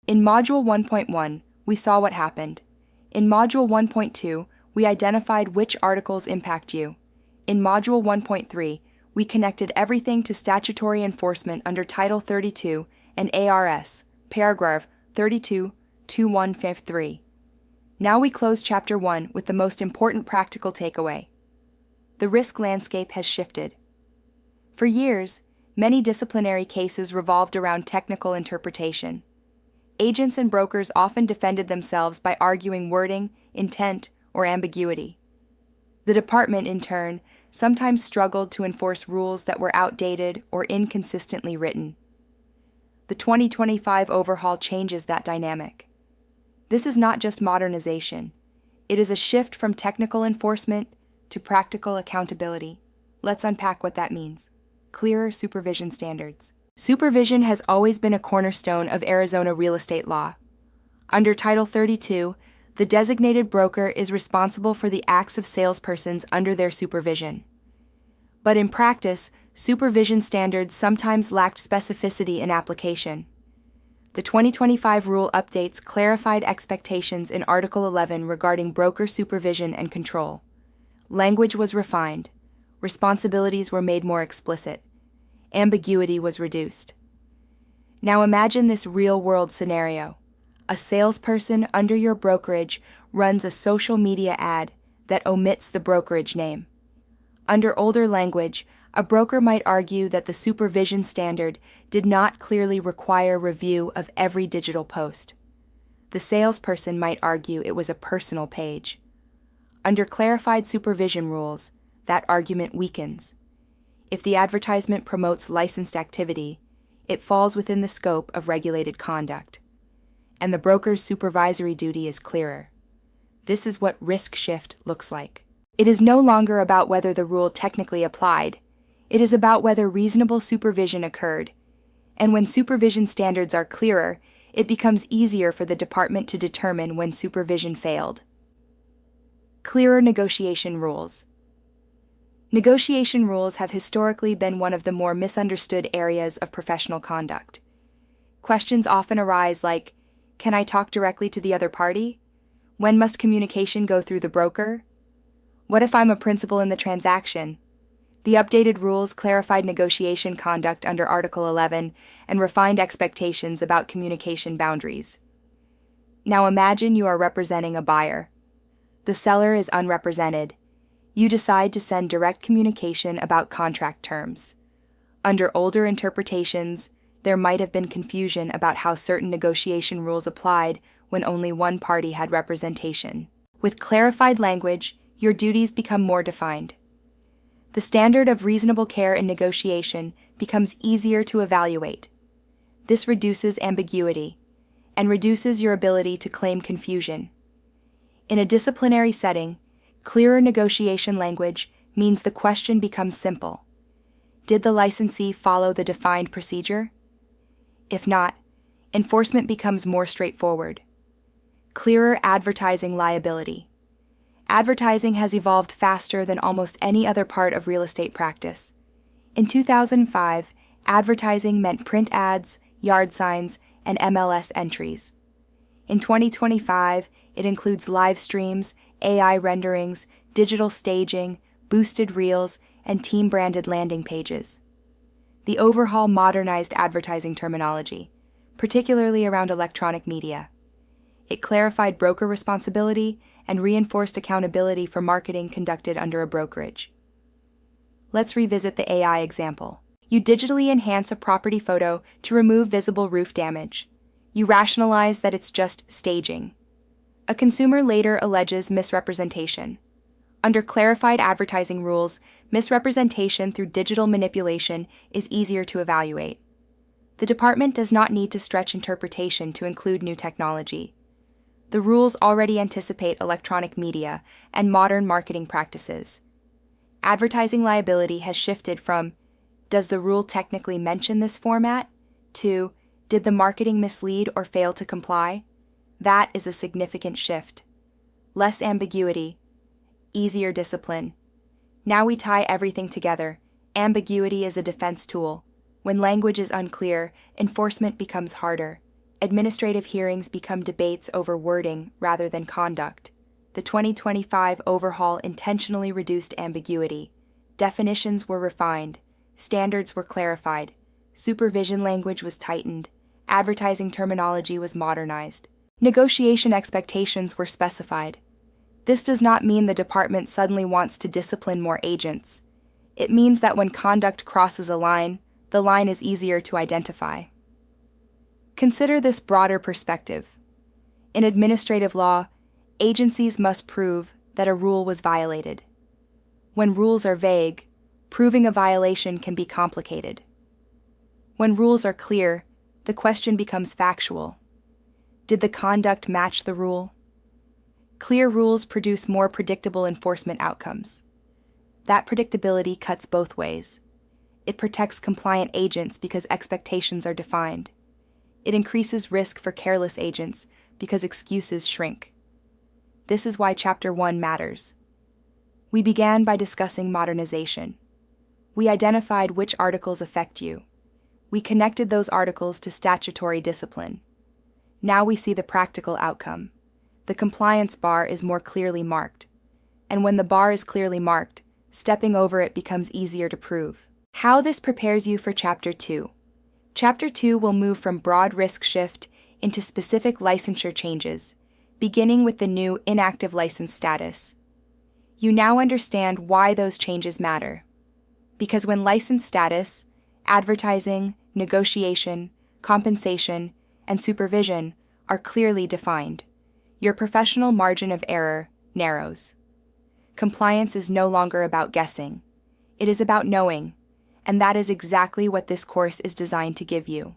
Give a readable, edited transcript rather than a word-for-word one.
In Module 1.1, we saw what happened. In Module 1.2, we identified which articles impact you. In Module 1.3, we connected everything to statutory enforcement under Title 32 and ARS, paragraph 32.2153. Now we close Chapter 1 with the most important practical takeaway. The risk landscape has shifted. For years, many disciplinary cases revolved around technical interpretation. Agents and brokers often defended themselves by arguing wording, intent, or ambiguity. The department, in turn, sometimes struggled to enforce rules that were outdated or inconsistently written. The 2025 overhaul changes that dynamic. This is not just modernization. It is a shift from technical enforcement to practical accountability. Let's unpack what that means. Clearer supervision standards. Supervision has always been a cornerstone of Arizona real estate law. Under Title 32, the designated broker is responsible for the acts of salespersons under their supervision. But in practice, supervision standards sometimes lacked specificity in application. The 2025 rule updates clarified expectations in Article 11 regarding broker supervision and control. Language was refined. Responsibilities were made more explicit. Ambiguity was reduced. Now imagine this real-world scenario. A salesperson under your brokerage runs a social media ad that omits the brokerage name. Under older language, a broker might argue that the supervision standard did not clearly require review of every digital post. The salesperson might argue it was a personal page. Under clarified supervision rules, that argument weakens. If the advertisement promotes licensed activity, it falls within the scope of regulated conduct, and the broker's supervisory duty is clearer. This is what risk shift looks like. It is no longer about whether the rule technically applied. It is about whether reasonable supervision occurred. And when supervision standards are clearer, it becomes easier for the department to determine when supervision failed. Clearer negotiation rules. Negotiation rules have historically been one of the more misunderstood areas of professional conduct. Questions often arise like, can I talk directly to the other party? When must communication go through the broker? What if I'm a principal in the transaction? The updated rules clarified negotiation conduct under Article 11 and refined expectations about communication boundaries. Now imagine you are representing a buyer. The seller is unrepresented. You decide to send direct communication about contract terms. Under older interpretations, there might have been confusion about how certain negotiation rules applied when only one party had representation. With clarified language, your duties become more defined. The standard of reasonable care in negotiation becomes easier to evaluate. This reduces ambiguity and reduces your ability to claim confusion. In a disciplinary setting, clearer negotiation language means the question becomes simple. Did the licensee follow the defined procedure? If not, enforcement becomes more straightforward. Clearer advertising liability. Advertising has evolved faster than almost any other part of real estate practice. In 2005, advertising meant print ads, yard signs, and MLS entries. In 2025, it includes live streams, AI renderings, digital staging, boosted reels, and team-branded landing pages. The Overhaul modernized advertising terminology, particularly around electronic media. It clarified broker responsibility and reinforced accountability for marketing conducted under a brokerage. Let's revisit the AI example. You digitally enhance a property photo to remove visible roof damage. You rationalize that it's just staging. A consumer later alleges misrepresentation. Under clarified advertising rules, misrepresentation through digital manipulation is easier to evaluate. The department does not need to stretch interpretation to include new technology. The rules already anticipate electronic media and modern marketing practices. Advertising liability has shifted from, does the rule technically mention this format, to, did the marketing mislead or fail to comply? That is a significant shift. Less ambiguity, easier discipline. Now we tie everything together. Ambiguity is a defense tool. When language is unclear, enforcement becomes harder. Administrative hearings become debates over wording rather than conduct. The 2025 overhaul intentionally reduced ambiguity. Definitions were refined, standards were clarified, supervision language was tightened, advertising terminology was modernized. Negotiation expectations were specified. This does not mean the department suddenly wants to discipline more agents. It means that when conduct crosses a line, the line is easier to identify. Consider this broader perspective. In administrative law, agencies must prove that a rule was violated. When rules are vague, proving a violation can be complicated. When rules are clear, the question becomes factual. Did the conduct match the rule? Clear rules produce more predictable enforcement outcomes. That predictability cuts both ways. It protects compliant agents because expectations are defined. It increases risk for careless agents because excuses shrink. This is why Chapter 1 matters. We began by discussing modernization. We identified which articles affect you. We connected those articles to statutory discipline. Now we see the practical outcome. The compliance bar is more clearly marked. And when the bar is clearly marked, stepping over it becomes easier to prove. How this prepares you for Chapter 2. Chapter 2 will move from broad risk shift into specific licensure changes, beginning with the new inactive license status. You now understand why those changes matter. Because when license status, advertising, negotiation, compensation, and supervision are clearly defined, your professional margin of error narrows. Compliance is no longer about guessing. It is about knowing, and that is exactly what this course is designed to give you.